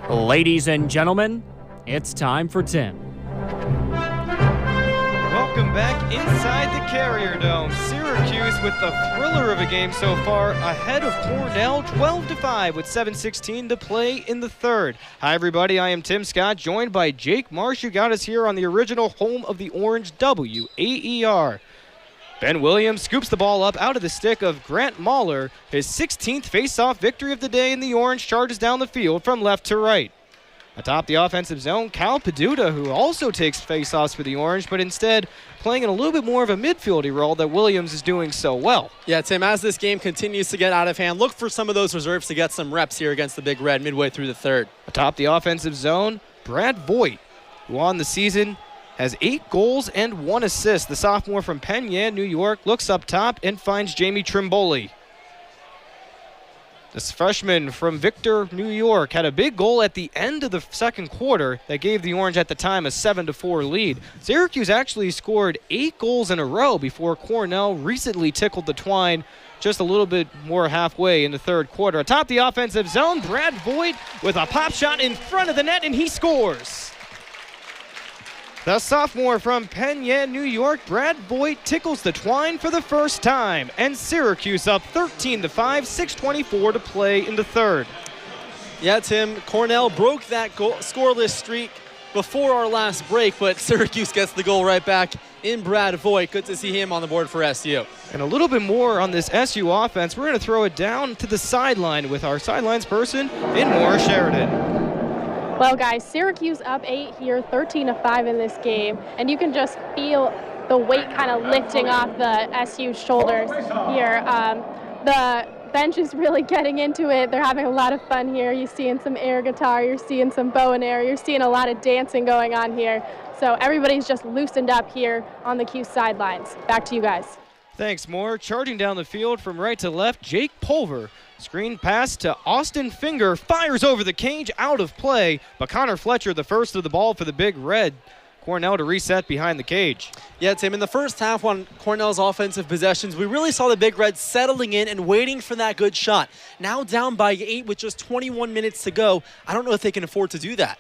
Ladies and gentlemen, it's time for Tim. Welcome back inside the Carrier Dome. Syracuse with the thriller of a game so far, ahead of Cornell 12-5 with 7:16 to play in the third. Hi everybody, I am Tim Scott, joined by Jake Marsh, who got us here on the original home of the Orange, WAER. Ben Williams scoops the ball up out of the stick of Grant Mahler. His 16th face-off victory of the day in the Orange charges down the field from left to right. Atop the offensive zone, Cal Peduta, who also takes face-offs for the Orange, but instead playing in a little bit more of a midfieldy role that Williams is doing so well. Yeah, Tim, as this game continues to get out of hand, look for some of those reserves to get some reps here against the Big Red midway through the third. Atop the offensive zone, Brad Voigt, who on the season has 8 goals and 1 assist. The sophomore from Penn Yan, New York, looks up top and finds Jamie Trimboli. This freshman from Victor, New York, had a big goal at the end of the second quarter that gave the Orange at the time a 7-4 lead. Syracuse actually scored 8 goals in a row before Cornell recently tickled the twine just a little bit more halfway in the third quarter. Atop the offensive zone, Brad Voigt with a pop shot in front of the net, and he scores. The sophomore from Penn Yan, New York, Brad Voigt, tickles the twine for the first time, and Syracuse up 13-5, 6:24 to play in the third. Yeah, Tim, Cornell broke that scoreless streak before our last break, but Syracuse gets the goal right back in Brad Voigt. Good to see him on the board for SU. And a little bit more on this SU offense. We're going to throw it down to the sideline with our sidelines person in Maura Sheridan. Well, guys, Syracuse up 8 here, 13-5 in this game, and you can just feel the weight kind of lifting off the SU shoulders here. The bench is really getting into it. They're having a lot of fun here. You're seeing some air guitar, you're seeing some bow and arrow, you're seeing a lot of dancing going on here. So everybody's just loosened up here on the Q sidelines. Back to you guys. Thanks, Moore. Charging down the field from right to left, Jake Pulver. Screen pass to Austin Finger, fires over the cage, out of play, but Connor Fletcher, the first of the ball for the Big Red. Cornell to reset behind the cage. Yeah, Tim, in the first half on Cornell's offensive possessions, we really saw the Big Red settling in and waiting for that good shot. Now down by 8 with just 21 minutes to go. I don't know if they can afford to do that.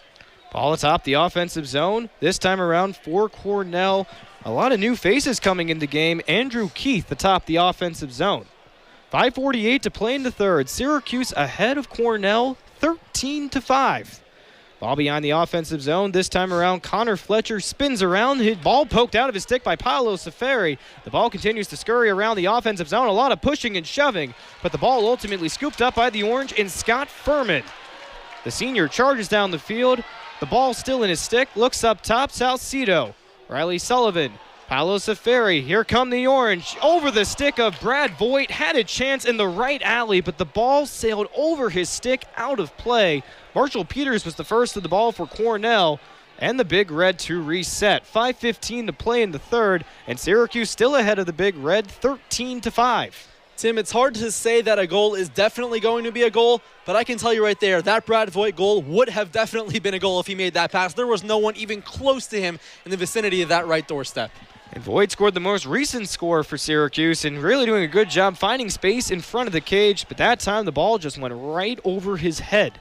Ball atop the offensive zone. This time around for Cornell. A lot of new faces coming in the game. Andrew Keith atop the offensive zone. 5:48 to play in the third. Syracuse ahead of Cornell, 13-5. Ball behind the offensive zone. This time around, Connor Fletcher spins around. His ball poked out of his stick by Paolo Safari. The ball continues to scurry around the offensive zone. A lot of pushing and shoving, but the ball ultimately scooped up by the Orange in Scott Furman. The senior charges down the field. The ball still in his stick. Looks up top, Salcedo. Riley Sullivan. Paolo Safari, here come the Orange. Over the stick of Brad Voigt, had a chance in the right alley, but the ball sailed over his stick, out of play. Marshall Peters was the first of the ball for Cornell, and the Big Red to reset. 5:15 to play in the third, and Syracuse still ahead of the Big Red, 13-5. Tim, it's hard to say that a goal is definitely going to be a goal, but I can tell you right there, that Brad Voigt goal would have definitely been a goal if he made that pass. There was no one even close to him in the vicinity of that right doorstep. And Voigt scored the most recent score for Syracuse and really doing a good job finding space in front of the cage, but that time the ball just went right over his head.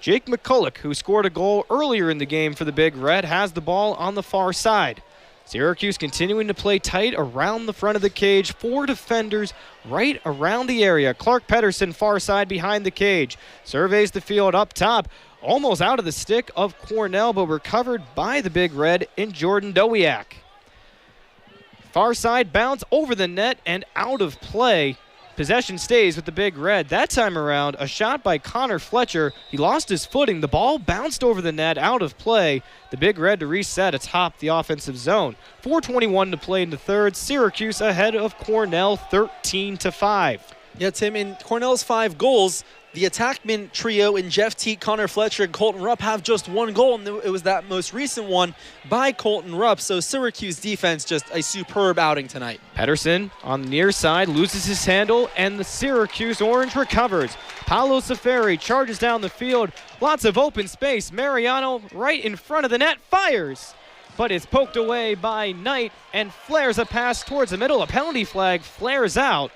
Jake McCulloch, who scored a goal earlier in the game for the Big Red, has the ball on the far side. Syracuse continuing to play tight around the front of the cage. 4 defenders right around the area. Clark Pedersen far side behind the cage. Surveys the field up top. Almost out of the stick of Cornell, but recovered by the Big Red in Jordan Dowiak. Far side bounce over the net and out of play. Possession stays with the Big Red. That time around, a shot by Connor Fletcher. He lost his footing. The ball bounced over the net, out of play. The Big Red to reset atop the offensive zone. 4:21 to play in the third. Syracuse ahead of Cornell, 13-5. Yeah, Tim, in Cornell's 5 goals, the attackman trio in Jeff Teat, Connor Fletcher, and Colton Rupp have just 1 goal, and it was that most recent one by Colton Rupp. So Syracuse defense, just a superb outing tonight. Pedersen on the near side loses his handle, and the Syracuse Orange recovers. Paolo Safari charges down the field. Lots of open space. Mariano right in front of the net, fires. But it's poked away by Knight and flares a pass towards the middle. A penalty flag flares out.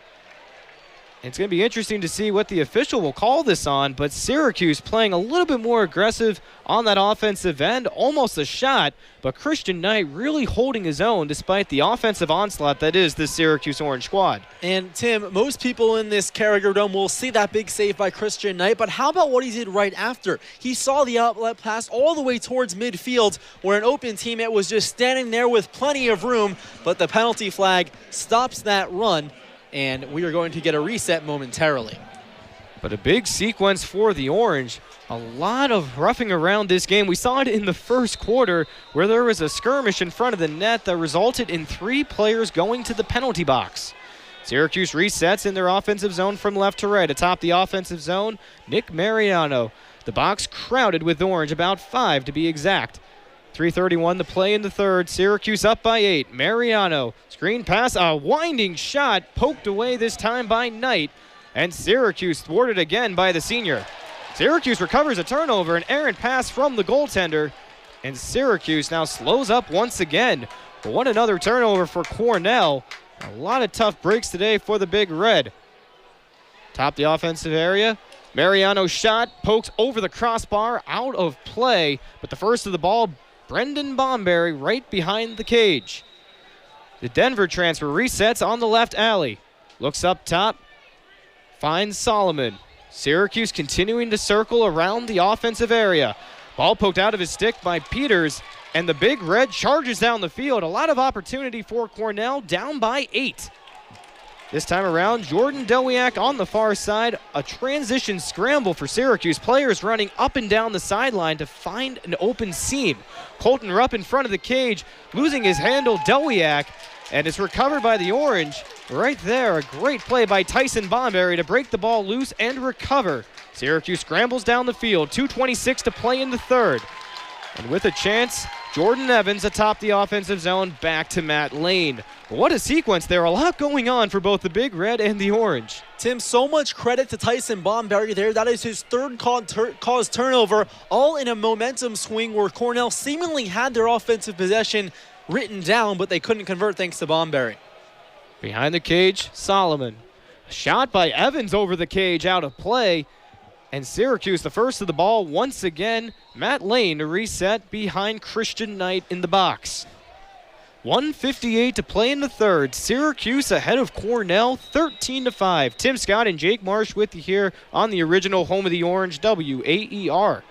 It's going to be interesting to see what the official will call this on, but Syracuse playing a little bit more aggressive on that offensive end, almost a shot, but Christian Knight really holding his own despite the offensive onslaught that is this Syracuse Orange squad. And Tim, most people in this Carragher Dome will see that big save by Christian Knight, but how about what he did right after? He saw the outlet pass all the way towards midfield where an open teammate was just standing there with plenty of room, but the penalty flag stops that run, and we are going to get a reset momentarily. But a big sequence for the Orange. A lot of roughing around this game. We saw it in the first quarter where there was a skirmish in front of the net that resulted in 3 players going to the penalty box. Syracuse resets in their offensive zone from left to right. Atop the offensive zone, Nick Mariano. The box crowded with Orange, about 5 to be exact. 3:31 to play in the third. Syracuse up by 8. Mariano, screen pass, a winding shot, poked away this time by Knight, and Syracuse thwarted again by the senior. Syracuse recovers a turnover, an errant pass from the goaltender, and Syracuse now slows up once again. But what another turnover for Cornell. A lot of tough breaks today for the Big Red. Top the offensive area. Mariano's shot pokes over the crossbar, out of play, but the first of the ball, Brendan Bomberry right behind the cage. The Denver transfer resets on the left alley. Looks up top, finds Solomon. Syracuse continuing to circle around the offensive area. Ball poked out of his stick by Peters, and the Big Red charges down the field. A lot of opportunity for Cornell, down by 8. This time around, Jordan Dowiak on the far side. A transition scramble for Syracuse. Players running up and down the sideline to find an open seam. Colton Rupp in front of the cage, losing his handle, Dowiak, and it's recovered by the Orange. Right there, a great play by Tyson Bomberry to break the ball loose and recover. Syracuse scrambles down the field, 2:26 to play in the third. And with a chance, Jordan Evans atop the offensive zone, back to Matt Lane. What a sequence there. A lot going on for both the Big Red and the Orange. Tim, so much credit to Tyson Bomberry there. That is his third caused turnover, all in a momentum swing where Cornell seemingly had their offensive possession written down, but they couldn't convert thanks to Bomberry. Behind the cage, Solomon. A shot by Evans over the cage, out of play. And Syracuse, the first of the ball, once again, Matt Lane to reset behind Christian Knight in the box. 1:58 to play in the third. Syracuse ahead of Cornell, 13-5. Tim Scott and Jake Marsh with you here on the original home of the Orange, WAER.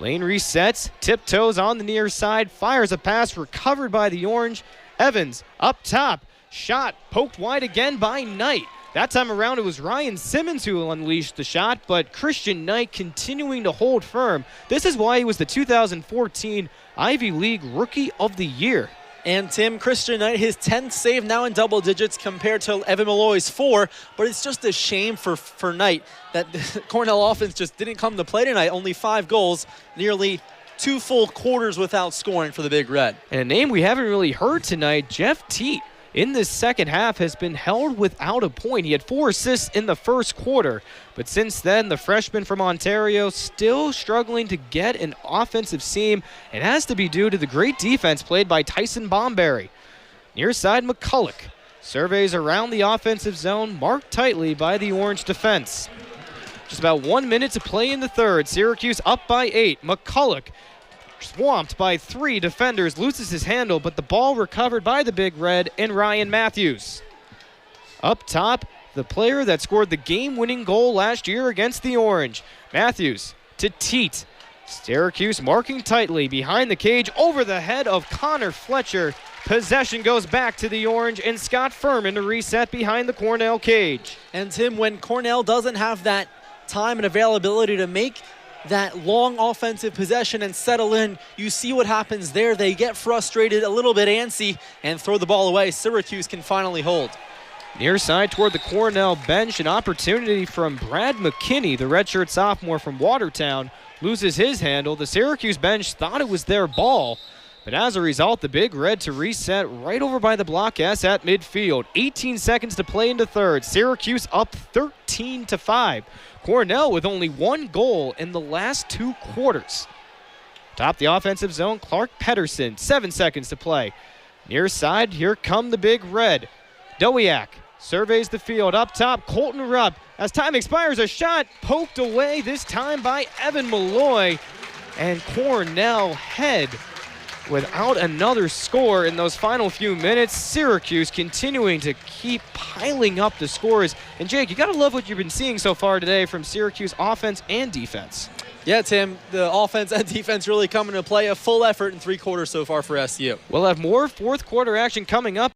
Lane resets, tiptoes on the near side, fires a pass, recovered by the Orange. Evans up top, shot poked wide again by Knight. That time around, it was Ryan Simmons who unleashed the shot, but Christian Knight continuing to hold firm. This is why he was the 2014 Ivy League Rookie of the Year. And Tim, Christian Knight, his 10th save now in double digits compared to Evan Malloy's 4, but it's just a shame for Knight that the Cornell offense just didn't come to play tonight. Only 5 goals, nearly 2 full quarters without scoring for the Big Red. And a name we haven't really heard tonight, Jeff Teat, in this second half has been held without a point. He had 4 assists in the first quarter, but since then, the freshman from Ontario still struggling to get an offensive seam. It has to be due to the great defense played by Tyson Bomberry. Near side, McCulloch surveys around the offensive zone, marked tightly by the Orange defense. Just about 1 minute to play in the third. Syracuse up by 8. McCulloch, swamped by 3 defenders, loses his handle, but the ball recovered by the Big Red and Ryan Matthews. Up top, the player that scored the game-winning goal last year against the Orange. Matthews to Teat. Syracuse marking tightly behind the cage, over the head of Connor Fletcher. Possession goes back to the Orange, and Scott Furman to reset behind the Cornell cage. And Tim, when Cornell doesn't have that time and availability to make that long offensive possession and settle in, you see what happens there. They get frustrated, a little bit antsy, and throw the ball away. Syracuse can finally hold. Near side toward the Cornell bench, an opportunity from Brad McKinney, the redshirt sophomore from Watertown, loses his handle. The Syracuse bench thought it was their ball, but as a result, the Big Red to reset right over by the block S at midfield. 18 seconds to play into third. Syracuse up 13-5. Cornell with only 1 goal in the last 2 quarters. Top the offensive zone, Clark Pedersen, 7 seconds to play. Near side, here come the Big Red. Dowiak surveys the field. Up top, Colton Rupp. As time expires, a shot poked away, this time by Evan Malloy. And Cornell head without another score in those final few minutes. Syracuse continuing to keep piling up the scores. And Jake, you gotta love what you've been seeing so far today from Syracuse offense and defense. Yeah, Tim, the offense and defense really coming to play. A full effort in 3 quarters so far for SU. We'll have more fourth quarter action coming up.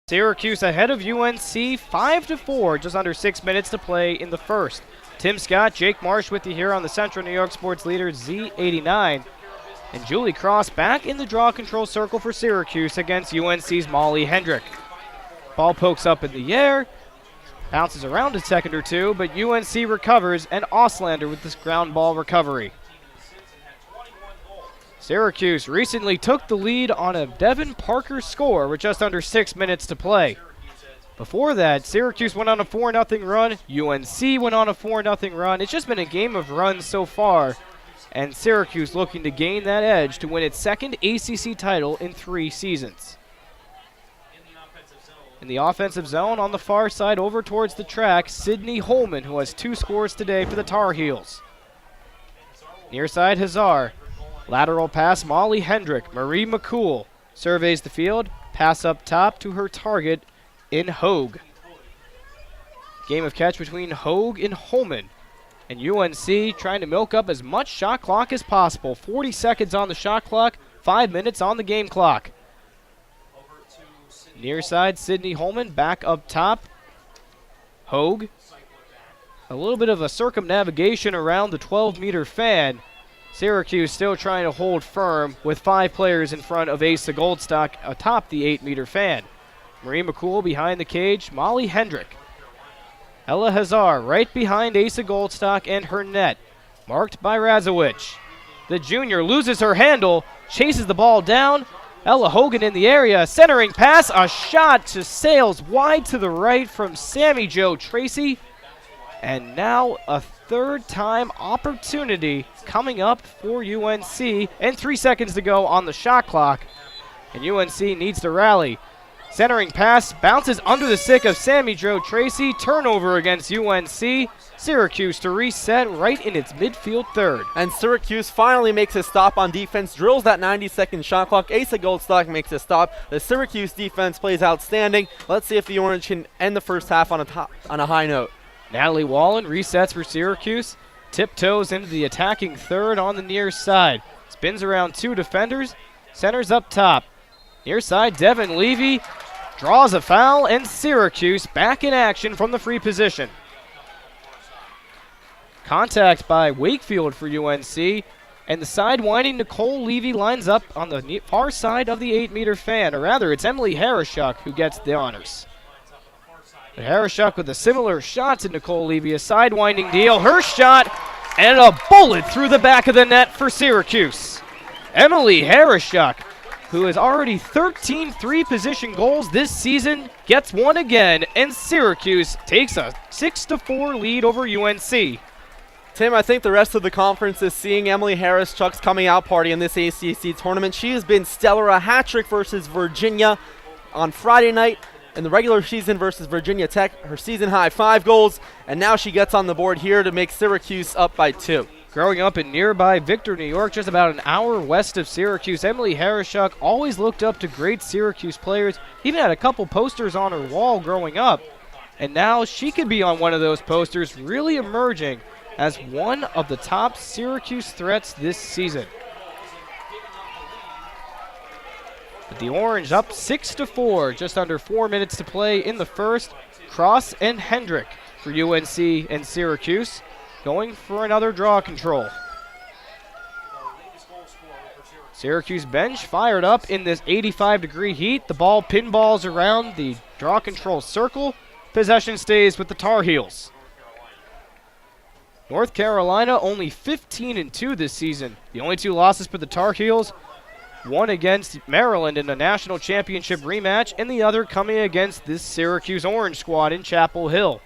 Syracuse ahead of UNC 5-4, just under 6 minutes to play in the first. Tim Scott, Jake Marsh with you here on the Central New York Sports Leader Z89. And Julie Cross back in the draw control circle for Syracuse against UNC's Molly Hendrick. Ball pokes up in the air, bounces around a second or two, but UNC recovers, and Auslander with this ground ball recovery. Syracuse recently took the lead on a Devin Parker score with just under 6 minutes to play. Before that, Syracuse went on a 4-0 run. UNC went on a 4-0 run. It's just been a game of runs so far, and Syracuse looking to gain that edge to win its second ACC title in 3 seasons. In the offensive zone on the far side over towards the track, Sydney Holman, who has 2 scores today for the Tar Heels. Near side, Hazar. Lateral pass, Molly Hendrick. Marie McCool surveys the field. Pass up top to her target in Hogue. Game of catch between Hogue and Holman. And UNC trying to milk up as much shot clock as possible. 40 seconds on the shot clock, 5 minutes on the game clock. Near side, Sydney Holman back up top. Hogue. A little bit of a circumnavigation around the 12-meter fan. Syracuse still trying to hold firm with 5 players in front of Asa Goldstock atop the 8-meter fan. Marie McCool behind the cage, Molly Hendrick. Ella Hazar right behind Asa Goldstock and her net, marked by Razowich. The junior loses her handle, chases the ball down. Ella Hogan in the area, centering pass, a shot to sails wide to the right from Sammy Jo Tracy. And now a third-time opportunity coming up for UNC, and 3 seconds to go on the shot clock. And UNC needs to rally. Centering pass bounces under the stick of Sammy Jo Tracy. Turnover against UNC. Syracuse to reset right in its midfield third. And Syracuse finally makes a stop on defense, drills that 90-second shot clock. Asa Goldstock makes a stop. The Syracuse defense plays outstanding. Let's see if the Orange can end the first half on a high note. Natalie Wallen resets for Syracuse. Tiptoes into the attacking third on the near side. Spins around 2 defenders. Centers up top. Near side, Devin Levy draws a foul, and Syracuse back in action from the free position. Contact by Wakefield for UNC, and the sidewinding Nicole Levy lines up on the far side of the 8-meter fan, or rather, it's Emily Harishuk who gets the honors. But Harishuk with a similar shot to Nicole Levy, a sidewinding deal, her shot, and a bullet through the back of the net for Syracuse. Emily Harishuk, who has already 13 three-position goals this season, gets one again, and Syracuse takes a 6-4 lead over UNC. Tim, I think the rest of the conference is seeing Emily Harishuk's coming out party in this ACC tournament. She has been stellar, a hat trick versus Virginia on Friday night in the regular season versus Virginia Tech. Her season high 5 goals, and now she gets on the board here to make Syracuse up by 2. Growing up in nearby Victor, New York, just about an hour west of Syracuse, Emily Harishuk always looked up to great Syracuse players, even had a couple posters on her wall growing up. And now she could be on one of those posters, really emerging as one of the top Syracuse threats this season. But the Orange up 6-4, just under 4 minutes to play in the first. Cross and Hendrick for UNC and Syracuse going for another draw control. Syracuse bench fired up in this 85-degree heat. The ball pinballs around the draw control circle. Possession stays with the Tar Heels. North Carolina only 15-2 this season. The only two losses for the Tar Heels, one against Maryland in a national championship rematch, and the other coming against this Syracuse Orange squad in Chapel Hill.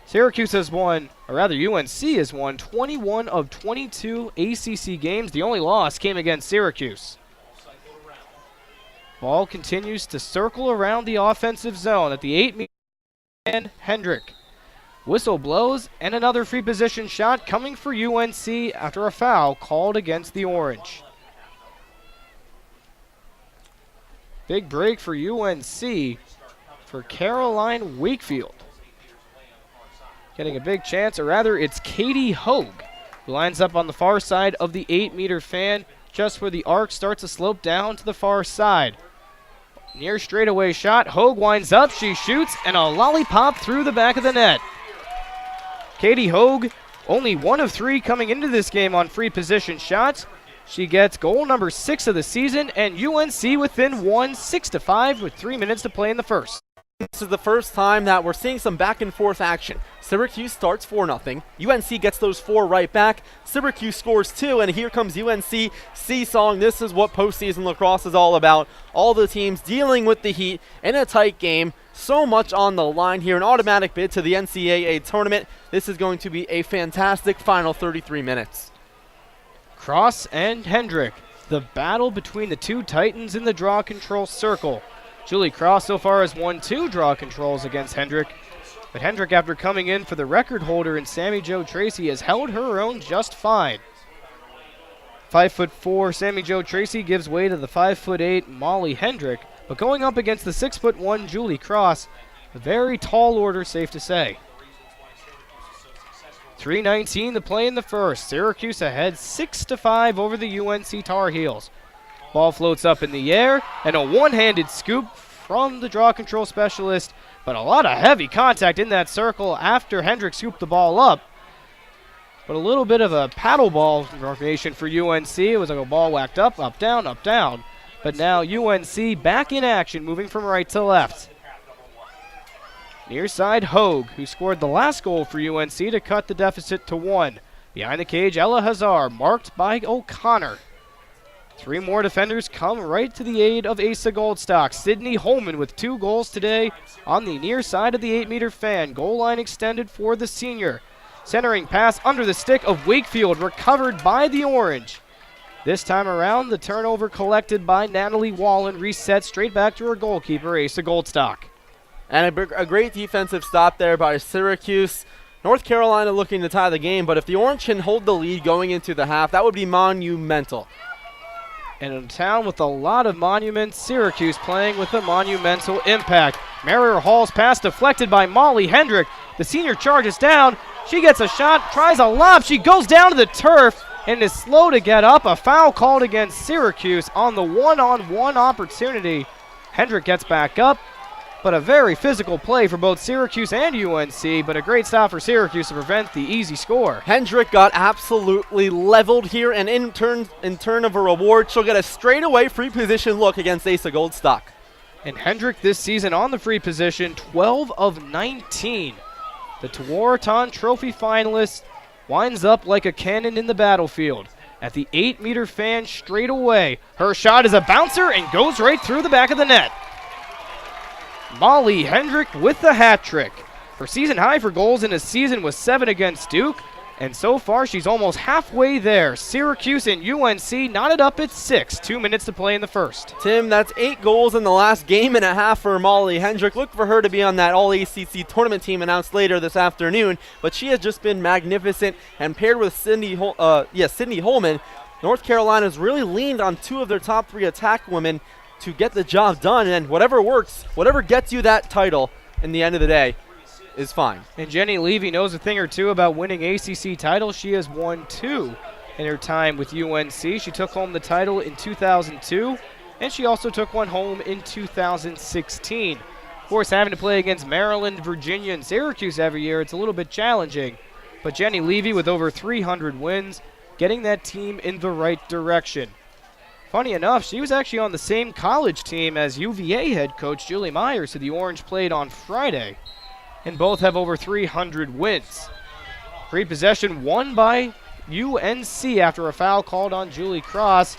Syracuse has won, or rather UNC has won 21 of 22 ACC games. The only loss came against Syracuse. Ball continues to circle around the offensive zone at the 8-meter and Hendrick. Whistle blows, and another free position shot coming for UNC after a foul called against the Orange. Big break for UNC for Caroline Wakefield. Getting a big chance, or rather it's Katie Hogue, who lines up on the far side of the 8-meter fan, just where the arc starts to slope down to the far side. Near straightaway shot, Hogue winds up, she shoots, and a lollipop through the back of the net. Katie Hogue, only 1 of 3 coming into this game on free position shots. She gets goal number 6 of the season, and UNC within 1, 6-5 with 3 minutes to play in the first. This is the first time that we're seeing some back and forth action. Syracuse starts 4-0. UNC gets those 4 right back. Syracuse scores 2, and here comes UNC seesawing. This is what postseason lacrosse is all about. All the teams dealing with the heat in a tight game. So much on the line here. An automatic bid to the NCAA tournament. This is going to be a fantastic final 33 minutes. Cross and Hendrick. The battle between the two titans in the draw control circle. Julie Cross so far has won 2 draw controls against Hendrick. But Hendrick, after coming in for the record holder in Sammy Jo Tracy, has held her own just fine. 5'4" Sammy Jo Tracy gives way to the 5'8" Molly Hendrick. But going up against the 6'1" Julie Cross, a very tall order, safe to say. 3:19 to play in the first. Syracuse ahead 6-5 over the UNC Tar Heels. Ball floats up in the air, and a one-handed scoop from the draw control specialist, but a lot of heavy contact in that circle after Hendrick scooped the ball up. But a little bit of a paddle ball formation for UNC. It was like a ball whacked up, down, up, down. But now UNC back in action, moving from right to left. Near side Hogue, who scored the last goal for UNC to cut the deficit to 1. Behind the cage, Ella Hazar, marked by O'Connor. 3 more defenders come right to the aid of Asa Goldstock. Sydney Holman with 2 goals today on the near side of the 8-meter fan. Goal line extended for the senior. Centering pass under the stick of Wakefield, recovered by the Orange. This time around, the turnover collected by Natalie Wallen, reset straight back to her goalkeeper, Asa Goldstock. And a great defensive stop there by Syracuse. North Carolina looking to tie the game, but if the Orange can hold the lead going into the half, that would be monumental. And in a town with a lot of monuments, Syracuse playing with a monumental impact. Marier Hall's pass deflected by Molly Hendrick. The senior charges down. She gets a shot, tries a lob. She goes down to the turf and is slow to get up. A foul called against Syracuse on the one-on-one opportunity. Hendrick gets back up, but a very physical play for both Syracuse and UNC, but a great stop for Syracuse to prevent the easy score. Hendrick got absolutely leveled here, and in turn of a reward, she'll get a straightaway free position look against Asa Goldstock. And Hendrick this season on the free position, 12 of 19. The Tewaaraton Trophy finalist winds up like a cannon in the battlefield. At the 8-meter fan straight away, her shot is a bouncer and goes right through the back of the net. Molly Hendrick with the hat trick. Her season high for goals in a season was 7 against Duke, and so far she's almost halfway there. Syracuse and UNC knotted up at 6, 2 minutes to play in the first. Tim, that's 8 goals in the last game and a half for Molly Hendrick. Look for her to be on that All-ACC tournament team announced later this afternoon, but she has just been magnificent, and paired with Sydney Holman, North Carolina's really leaned on 2 of their top 3 attack women to get the job done, and whatever works, whatever gets you that title in the end of the day is fine. And Jenny Levy knows a thing or two about winning ACC titles. She has won 2 in her time with UNC. She took home the title in 2002 and she also took one home in 2016. Of course, having to play against Maryland, Virginia, and Syracuse every year, it's a little bit challenging. But Jenny Levy, with over 300 wins, getting that team in the right direction. Funny enough, she was actually on the same college team as UVA head coach Julie Myers, who the Orange played on Friday, and both have over 300 wins. Free possession won by UNC after a foul called on Julie Cross.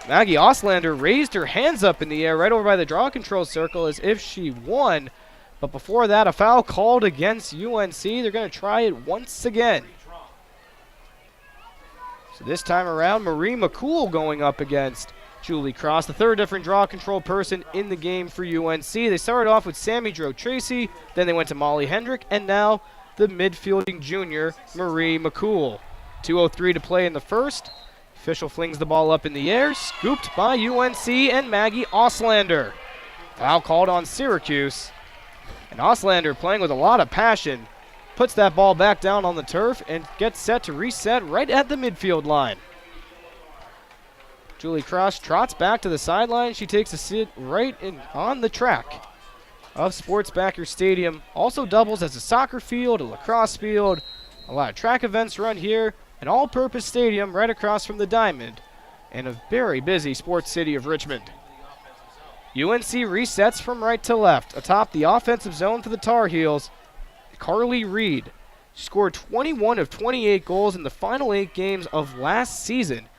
Maggie Oslander raised her hands up in the air right over by the draw control circle as if she won. But before that, a foul called against UNC. They're going to try it once again. So this time around, Marie McCool going up against Julie Cross, the third different draw control person in the game for UNC. They started off with Sammy Dro Tracy, then they went to Molly Hendrick, and now the midfielding junior, Marie McCool. 2:03 to play in the first. Official flings the ball up in the air, scooped by UNC and Maggie Oslander. Foul called on Syracuse. And Oslander, playing with a lot of passion, puts that ball back down on the turf and gets set to reset right at the midfield line. Julie Cross trots back to the sideline. She takes a sit right on the track of Sportsbacker Stadium. Also doubles as a soccer field, a lacrosse field. A lot of track events run here. An all-purpose stadium right across from the Diamond and a very busy sports city of Richmond. UNC resets from right to left. Atop the offensive zone for the Tar Heels, Carly Reed. She scored 21 of 28 goals in the final 8 games of last season.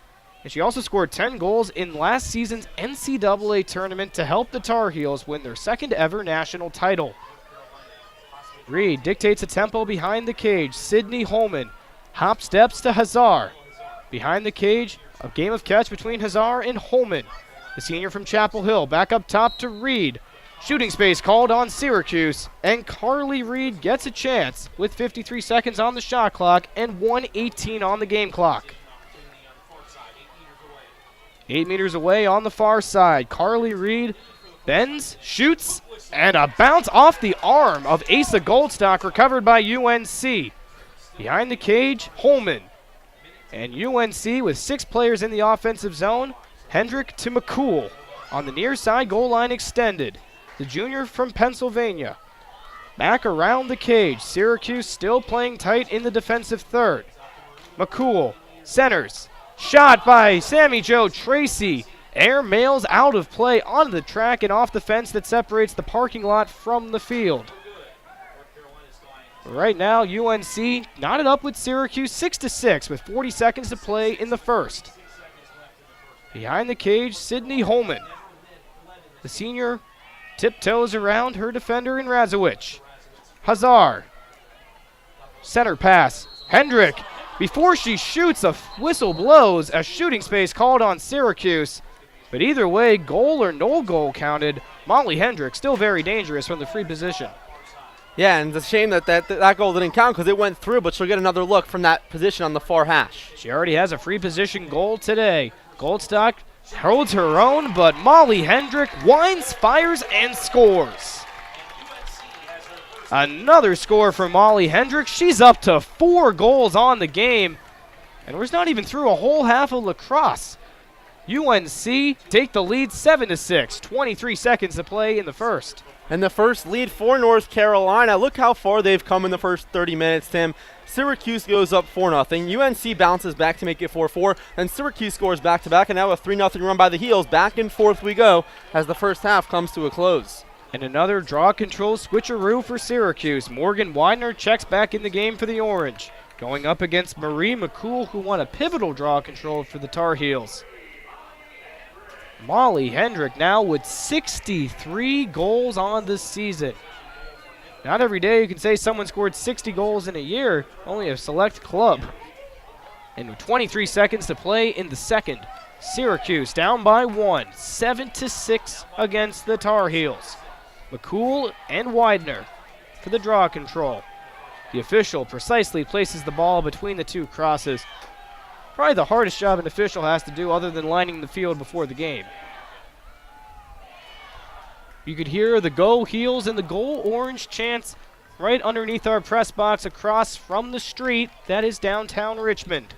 And she also scored 10 goals in last season's NCAA tournament to help the Tar Heels win their second ever national title. Reed dictates a tempo behind the cage. Sydney Holman hop steps to Hazar. Behind the cage, a game of catch between Hazar and Holman. The senior from Chapel Hill back up top to Reed. Shooting space called on Syracuse, and Carly Reed gets a chance with 53 seconds on the shot clock and 1:18 on the game clock. 8 meters away on the far side, Carly Reed bends, shoots, and a bounce off the arm of Asa Goldstock recovered by UNC. Behind the cage, Holman. And UNC with 6 players in the offensive zone, Hendrick to McCool. On the near side, goal line extended. The junior from Pennsylvania. Back around the cage, Syracuse still playing tight in the defensive third. McCool centers. Shot by Sammy Jo Tracy. Air mails out of play onto the track and off the fence that separates the parking lot from the field. Right now, UNC knotted up with Syracuse 6-6 with 40 seconds to play in the first. Behind the cage, Sydney Holman. The senior tiptoes around her defender in Razowich. Hazar. Center pass. Hendrick. Before she shoots, a whistle blows. A shooting space called on Syracuse. But either way, goal or no goal counted. Molly Hendrick still very dangerous from the free position. Yeah, and it's a shame that that goal didn't count because it went through, but she'll get another look from that position on the far hash. She already has a free position goal today. Goldstock holds her own, but Molly Hendrick winds, fires, and scores. Another score for Molly Hendrick. She's up to 4 goals on the game, and we're not even through a whole half of lacrosse. UNC take the lead 7-6, 23 seconds to play in the first. And the first lead for North Carolina. Look how far they've come in the first 30 minutes, Tim. Syracuse goes up 4-0. UNC bounces back to make it 4-4. Then Syracuse scores back-to-back, and now a 3-0 run by the Heels. Back and forth we go as the first half comes to a close. And another draw control switcheroo for Syracuse. Morgan Widener checks back in the game for the Orange, going up against Marie McCool, who won a pivotal draw control for the Tar Heels. Molly Hendrick now with 63 goals on the season. Not every day you can say someone scored 60 goals in a year, only a select club. And with 23 seconds to play in the second, Syracuse down by 1, 7-6 against the Tar Heels. McCool and Widener for the draw control. The official precisely places the ball between the two crosses. Probably the hardest job an official has to do other than lining the field before the game. You could hear the Go Heels and the Goal Orange chants right underneath our press box across from the street that is downtown Richmond.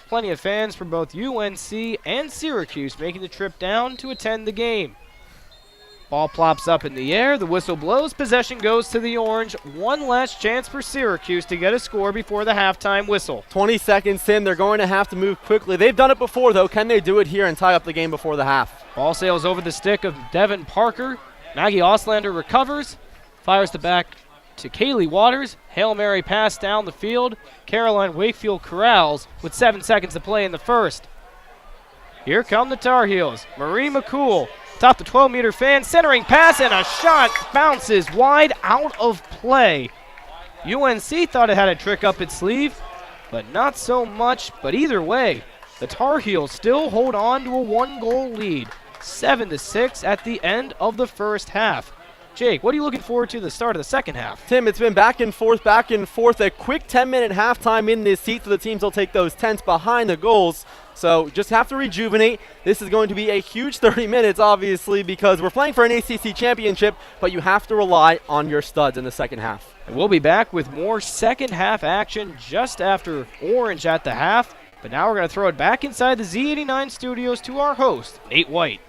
plenty of fans from both UNC and Syracuse making the trip down to attend the game. Ball plops up in the air, the whistle blows, possession goes to the Orange. One last chance for Syracuse to get a score before the halftime whistle. 20 seconds in, they're going to have to move quickly. They've done it before, though. Can they do it here and tie up the game before the half? Ball sails over the stick of Devin Parker. Maggie Auslander recovers, fires the back to Kaylee Waters. Hail Mary pass down the field. Caroline Wakefield corrals with 7 seconds to play in the first. Here come the Tar Heels. Marie McCool, top the 12-meter fan, centering pass, and a shot bounces wide out of play. UNC thought it had a trick up its sleeve, but not so much. But either way, the Tar Heels still hold on to a 1-goal lead, 7-6 at the end of the first half. Jake, what are you looking forward to the start of the second half? Tim, it's been back and forth, a quick 10-minute halftime in this heat, so the teams will take those tents behind the goals. So just have to rejuvenate. This is going to be a huge 30 minutes, obviously, because we're playing for an ACC championship, but you have to rely on your studs in the second half. And we'll be back with more second half action just after Orange at the half. But now we're going to throw it back inside the Z89 studios to our host, Nate White.